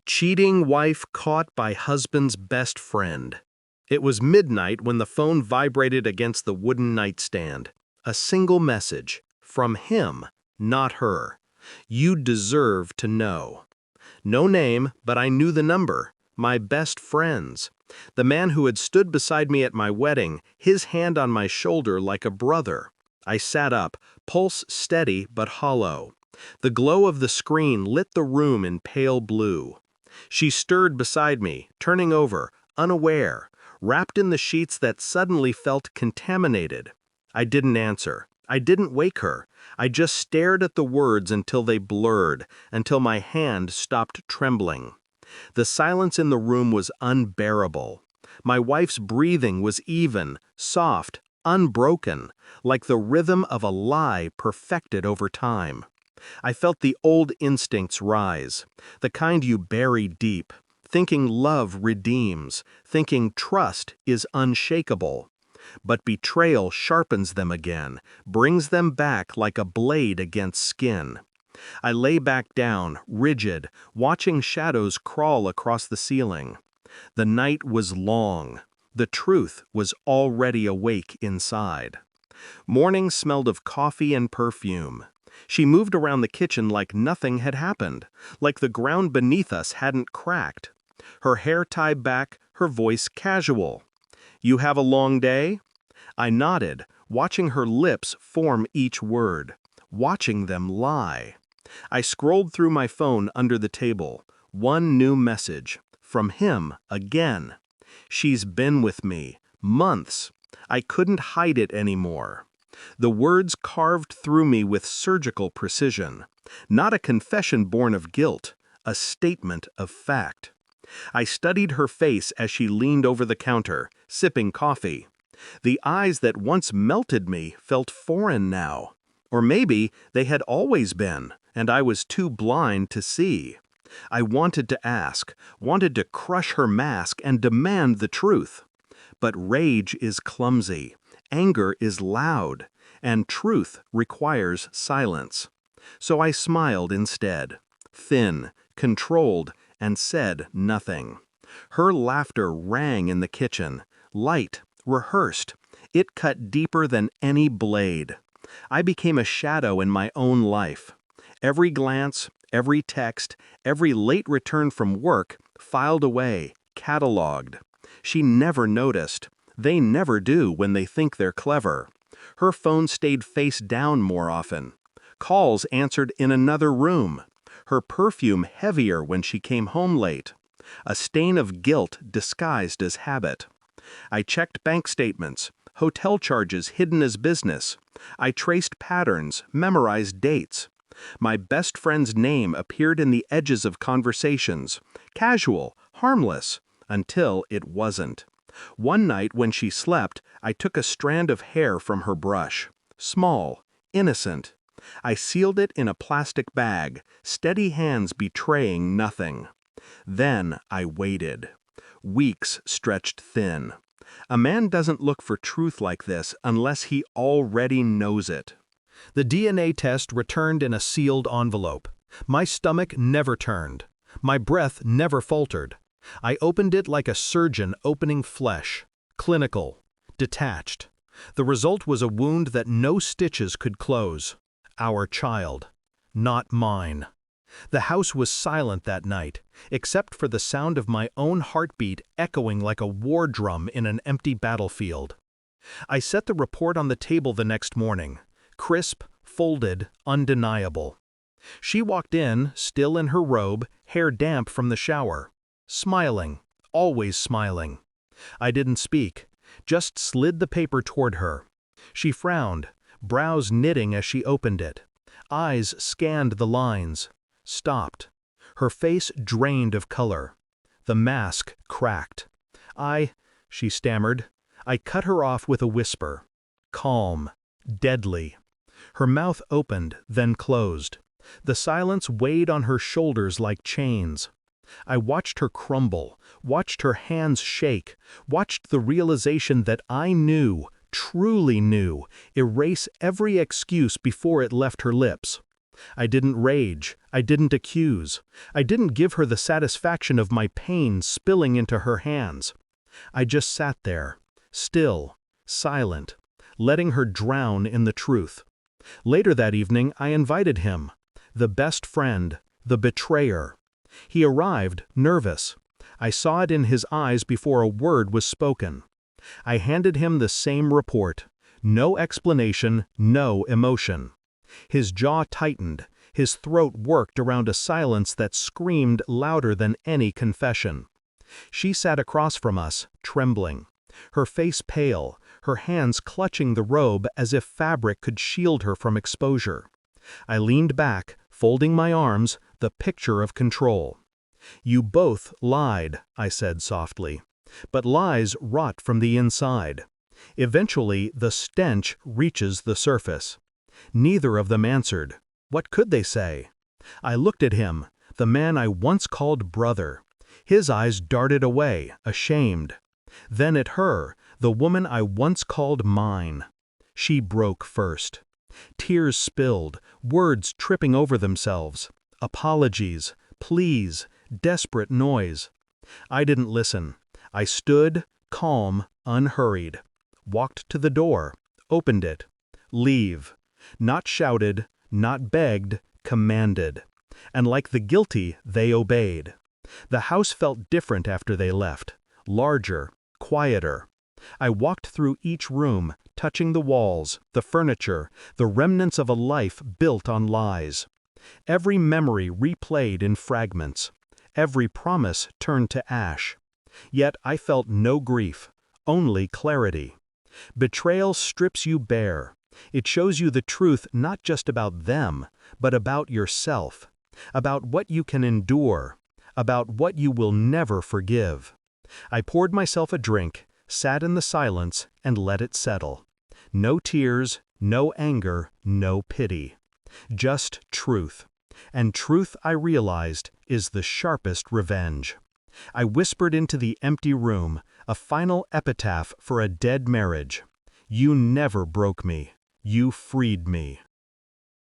Cheating wife caught by husband's best friend. It was midnight when the phone vibrated against the wooden nightstand. A single message. From him, not her. You deserve to know. No name, but I knew the number. My best friend's. The man who had stood beside me at my wedding, his hand on my shoulder like a brother. I sat up, pulse steady but hollow. The glow of the screen lit the room in pale blue. She stirred beside me, turning over, unaware, wrapped in the sheets that suddenly felt contaminated. I didn't answer. I didn't wake her. I just stared at the words until they blurred, until my hand stopped trembling. The silence in the room was unbearable. My wife's breathing was even, soft, unbroken, like the rhythm of a lie perfected over time. I felt the old instincts rise, the kind you bury deep, thinking love redeems, thinking trust is unshakable. But betrayal sharpens them again, brings them back like a blade against skin. I lay back down, rigid, watching shadows crawl across the ceiling. The night was long. The truth was already awake inside. Morning smelled of coffee and perfume. She moved around the kitchen like nothing had happened, like the ground beneath us hadn't cracked. Her hair tied back, her voice casual. "You have a long day?" I nodded, watching her lips form each word, watching them lie. I scrolled through my phone under the table. One new message. From him, again. She's been with me. Months. I couldn't hide it anymore. The words carved through me with surgical precision. Not a confession born of guilt, a statement of fact. I studied her face as she leaned over the counter, sipping coffee. The eyes that once melted me felt foreign now. Or maybe they had always been, and I was too blind to see. I wanted to ask, wanted to crush her mask and demand the truth. But rage is clumsy, anger is loud, and truth requires silence. So I smiled instead, thin, controlled, and said nothing. Her laughter rang in the kitchen, light, rehearsed. It cut deeper than any blade. I became a shadow in my own life. Every glance, every text, every late return from work filed away, cataloged. She never noticed. They never do when they think they're clever. Her phone stayed face down more often. Calls answered in another room. Her perfume heavier when she came home late. A stain of guilt disguised as habit. I checked bank statements, hotel charges hidden as business. I traced patterns, memorized dates. My best friend's name appeared in the edges of conversations, casual, harmless, until it wasn't. One night when she slept, I took a strand of hair from her brush. Small, innocent. I sealed it in a plastic bag, steady hands betraying nothing. Then I waited. Weeks stretched thin. A man doesn't look for truth like this unless he already knows it. The DNA test returned in a sealed envelope. My stomach never turned. My breath never faltered. I opened it like a surgeon opening flesh. Clinical. Detached. The result was a wound that no stitches could close. Our child. Not mine. The house was silent that night, except for the sound of my own heartbeat echoing like a war drum in an empty battlefield. I set the report on the table the next morning. Crisp, folded, undeniable. She walked in, still in her robe, hair damp from the shower. Smiling, always smiling. I didn't speak, just slid the paper toward her. She frowned, brows knitting as she opened it. Eyes scanned the lines. Stopped. Her face drained of color. The mask cracked. She stammered. I cut her off with a whisper. Calm. Deadly. Her mouth opened, then closed. The silence weighed on her shoulders like chains. I watched her crumble, watched her hands shake, watched the realization that I knew, truly knew, erase every excuse before it left her lips. I didn't rage, I didn't accuse, I didn't give her the satisfaction of my pain spilling into her hands. I just sat there, still, silent, letting her drown in the truth. Later that evening I invited him, the best friend, the betrayer. He arrived, nervous. I saw it in his eyes before a word was spoken. I handed him the same report. No explanation, no emotion. His jaw tightened, his throat worked around a silence that screamed louder than any confession. She sat across from us, trembling. Her face pale, her hands clutching the robe as if fabric could shield her from exposure. I leaned back, folding my arms, the picture of control. "You both lied," I said softly. "But lies rot from the inside. Eventually, the stench reaches the surface." Neither of them answered. What could they say? I looked at him, the man I once called brother. His eyes darted away, ashamed. Then at her, the woman I once called mine. She broke first. Tears spilled, words tripping over themselves. Apologies, pleas, desperate noise. I didn't listen. I stood, calm, unhurried. Walked to the door, opened it. Leave. Not shouted, not begged, commanded. And like the guilty, they obeyed. The house felt different after they left. Larger, quieter. I walked through each room, touching the walls, the furniture, the remnants of a life built on lies. Every memory replayed in fragments. Every promise turned to ash. Yet I felt no grief, only clarity. Betrayal strips you bare. It shows you the truth not just about them, but about yourself, about what you can endure, about what you will never forgive. I poured myself a drink, sat in the silence, and let it settle. No tears, no anger, no pity. Just truth. And truth, I realized, is the sharpest revenge. I whispered into the empty room, a final epitaph for a dead marriage. You never broke me. You freed me.